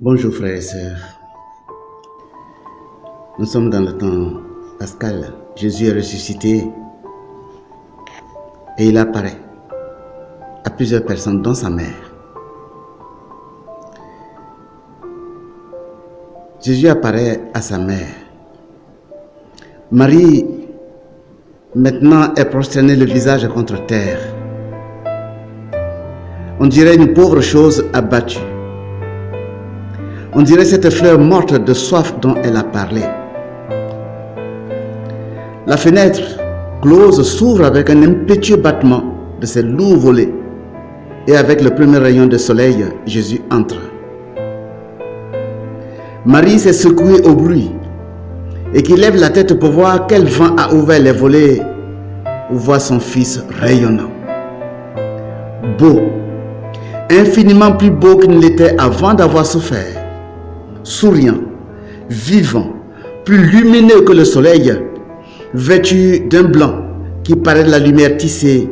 Bonjour frères et sœurs. Nous sommes dans le temps pascal. Jésus est ressuscité et il apparaît à plusieurs personnes, dont sa mère. Jésus apparaît à sa mère. Marie, maintenant, est prosternée le visage contre terre. On dirait une pauvre chose abattue. On dirait cette fleur morte de soif dont elle a parlé. La fenêtre close s'ouvre avec un impétueux battement de ses lourds volets. Et avec le premier rayon de soleil, Jésus entre. Marie s'est secouée au bruit et qui lève la tête pour voir quel vent a ouvert les volets pour voir son fils rayonnant. Beau, infiniment plus beau qu'il ne l'était avant d'avoir souffert. Souriant, vivant, plus lumineux que le soleil, vêtu d'un blanc qui paraît de la lumière tissée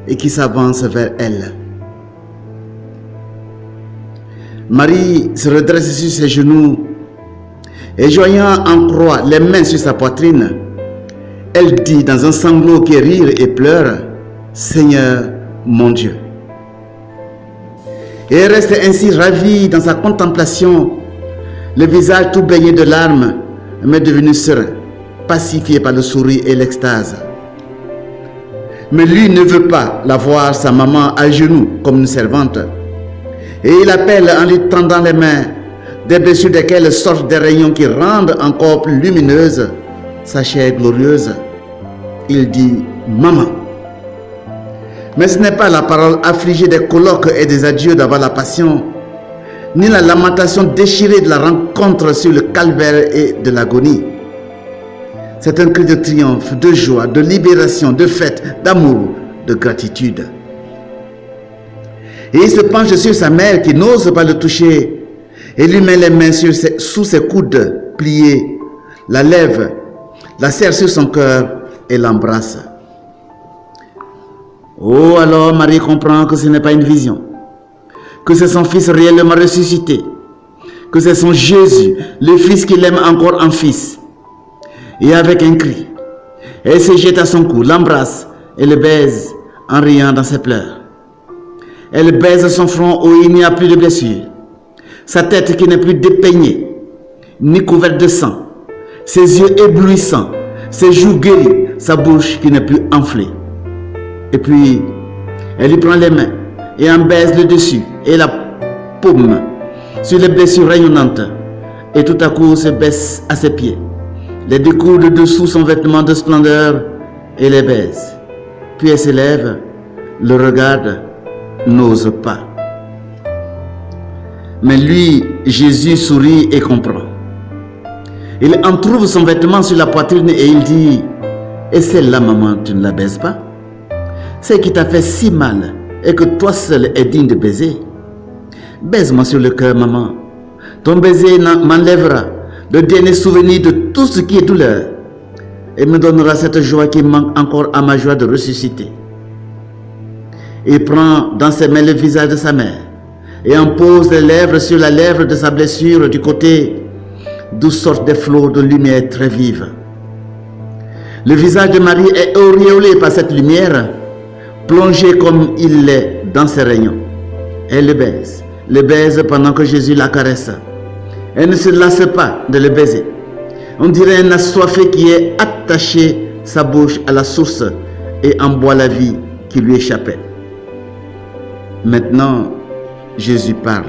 et qui s'avance vers elle. Marie se redresse sur ses genoux et joignant en croix les mains sur sa poitrine, elle dit dans un sanglot qui rit et pleure, « Seigneur mon Dieu ». Et elle reste ainsi ravie dans sa contemplation, le visage tout baigné de larmes, mais devenu serein, pacifié par le sourire et l'extase. Mais lui ne veut pas la voir, sa maman, à genoux comme une servante. Et il appelle en lui tendant les mains, des blessures desquelles sortent des rayons qui rendent encore plus lumineuse sa chair glorieuse. Il dit, « Maman ». Mais ce n'est pas la parole affligée des colloques et des adieux d'avant la passion, ni la lamentation déchirée de la rencontre sur le calvaire et de l'agonie. C'est un cri de triomphe, de joie, de libération, de fête, d'amour, de gratitude. Et il se penche sur sa mère qui n'ose pas le toucher et lui met les mains sous ses coudes pliés, la lève, la serre sur son cœur et l'embrasse. Oh, alors Marie comprend que ce n'est pas une vision, que c'est son fils réellement ressuscité, que c'est son Jésus, le fils qu'il aime encore en fils. Et avec un cri, elle se jette à son cou, l'embrasse et le baise en riant dans ses pleurs. Elle baise son front où il n'y a plus de blessures, sa tête qui n'est plus dépeignée, ni couverte de sang, ses yeux éblouissants, ses joues guéries, sa bouche qui n'est plus enflée. Et puis, elle lui prend les mains et en baise le dessus et la paume sur les blessures rayonnantes. Et tout à coup se baisse à ses pieds, les découvre dessous son vêtement de splendeur et les baise. Puis elle se lève, le regarde, n'ose pas. Mais lui, Jésus sourit et comprend. Il entrouve son vêtement sur la poitrine et il dit, « Et celle-là, maman, tu ne la baises pas? C'est qui t'a fait si mal et que toi seul es digne de baiser. Baise-moi sur le cœur, maman. Ton baiser m'enlèvera le dernier souvenir de tout ce qui est douleur et me donnera cette joie qui manque encore à ma joie de ressusciter. » Il prend dans ses mains le visage de sa mère et en pose les lèvres sur la lèvre de sa blessure du côté d'où sortent des flots de lumière très vive. Le visage de Marie est auréolé par cette lumière, plongé comme il l'est dans ses rayons. Elle le baise pendant que Jésus la caresse. Elle ne se lasse pas de le baiser. On dirait un assoiffé qui est attaché sa bouche à la source et en boit la vie qui lui échappait. Maintenant, Jésus parle.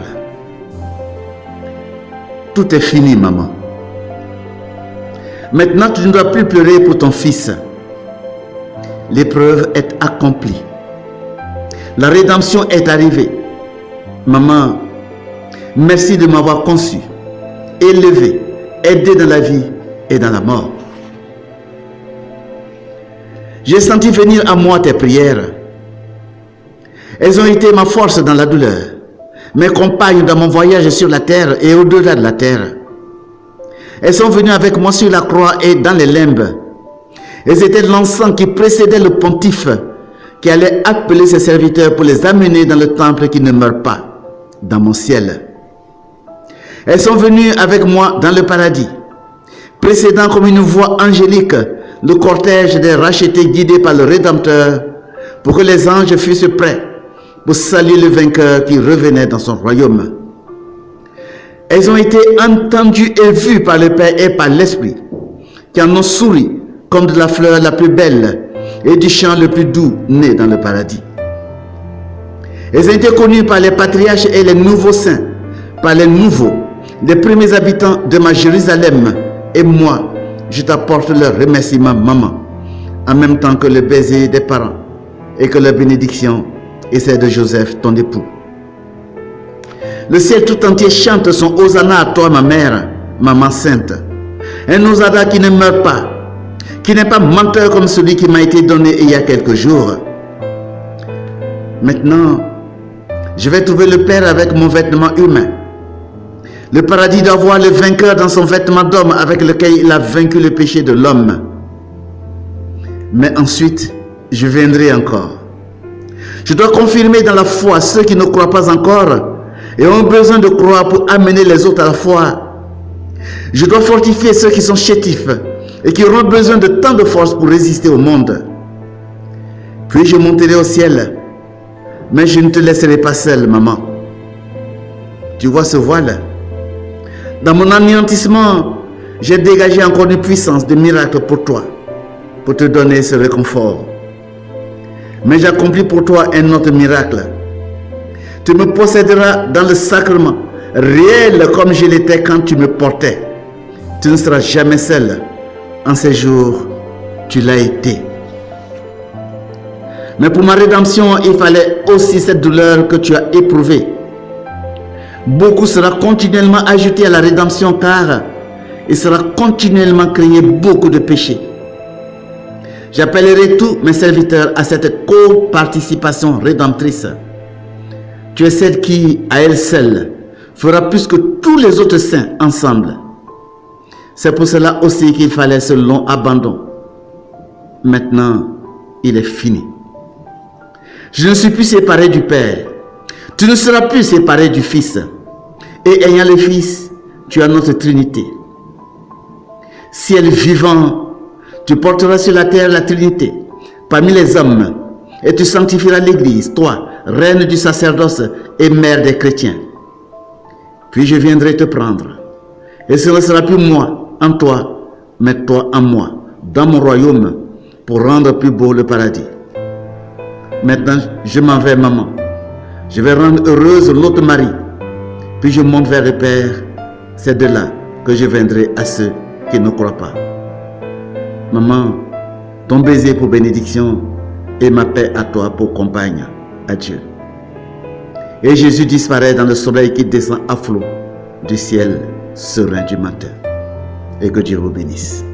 Tout est fini, maman. Maintenant, tu ne dois plus pleurer pour ton fils. L'épreuve est accomplie. La rédemption est arrivée. Maman, merci de m'avoir conçu, élevé, aidé dans la vie et dans la mort. J'ai senti venir à moi tes prières. Elles ont été ma force dans la douleur, mes compagnes dans mon voyage sur la terre et au-delà de la terre. Elles sont venues avec moi sur la croix et dans les limbes. Elles étaient l'encens qui précédait le pontife, qui allait appeler ses serviteurs pour les amener dans le temple qui ne meurt pas, dans mon ciel. Elles sont venues avec moi dans le paradis, précédant comme une voix angélique le cortège des rachetés guidés par le Rédempteur, pour que les anges fussent prêts pour saluer le vainqueur qui revenait dans son royaume. Elles ont été entendues et vues par le Père et par l'Esprit, qui en ont souri comme de la fleur la plus belle et du chant le plus doux né dans le paradis. Elles ont été connues par les patriarches et les nouveaux saints, par les nouveaux, les premiers habitants de ma Jérusalem. Et moi, je t'apporte leur remerciement, maman, en même temps que le baiser des parents et que la bénédiction et celle de Joseph, ton époux. Le ciel tout entier chante son Hosanna à toi, ma mère, maman sainte. Un Hosanna qui ne meurt pas, qui n'est pas menteur comme celui qui m'a été donné il y a quelques jours. Maintenant, je vais trouver le Père avec mon vêtement humain. Le paradis doit voir le vainqueur dans son vêtement d'homme avec lequel il a vaincu le péché de l'homme. Mais ensuite, je viendrai encore. Je dois confirmer dans la foi ceux qui ne croient pas encore et ont besoin de croire pour amener les autres à la foi. Je dois fortifier ceux qui sont chétifs et qui auront besoin de tant de force pour résister au monde. Puis je monterai au ciel, mais je ne te laisserai pas seule, maman. Tu vois ce voile? Dans mon anéantissement, j'ai dégagé encore une puissance de miracle pour toi, pour te donner ce réconfort. Mais j'accomplis pour toi un autre miracle. Tu me posséderas dans le sacrement, réel comme je l'étais quand tu me portais. Tu ne seras jamais seul. En ces jours, tu l'as été. Mais pour ma rédemption, il fallait aussi cette douleur que tu as éprouvée. Beaucoup sera continuellement ajouté à la rédemption car il sera continuellement créé beaucoup de péchés. J'appellerai tous mes serviteurs à cette co-participation rédemptrice. Tu es celle qui, à elle seule, fera plus que tous les autres saints ensemble. C'est pour cela aussi qu'il fallait ce long abandon. Maintenant, il est fini. Je ne suis plus séparé du Père. Tu ne seras plus séparé du Fils. Et ayant le Fils, tu as notre Trinité. Ciel vivant, tu porteras sur la terre la Trinité parmi les hommes et tu sanctifieras l'Église, toi, reine du sacerdoce et mère des chrétiens. Puis je viendrai te prendre. Et ce ne sera plus moi en toi, mais toi en moi, dans mon royaume, pour rendre plus beau le paradis. Maintenant, je m'en vais, maman. Je vais rendre heureuse l'autre Marie. Puis je monte vers le Père. C'est de là que je viendrai à ceux qui ne croient pas. Maman, ton baiser pour bénédiction et ma paix à toi pour compagne. Adieu. Et Jésus disparaît dans le soleil qui descend à flot du ciel serein du matin. Et que Dieu vous bénisse.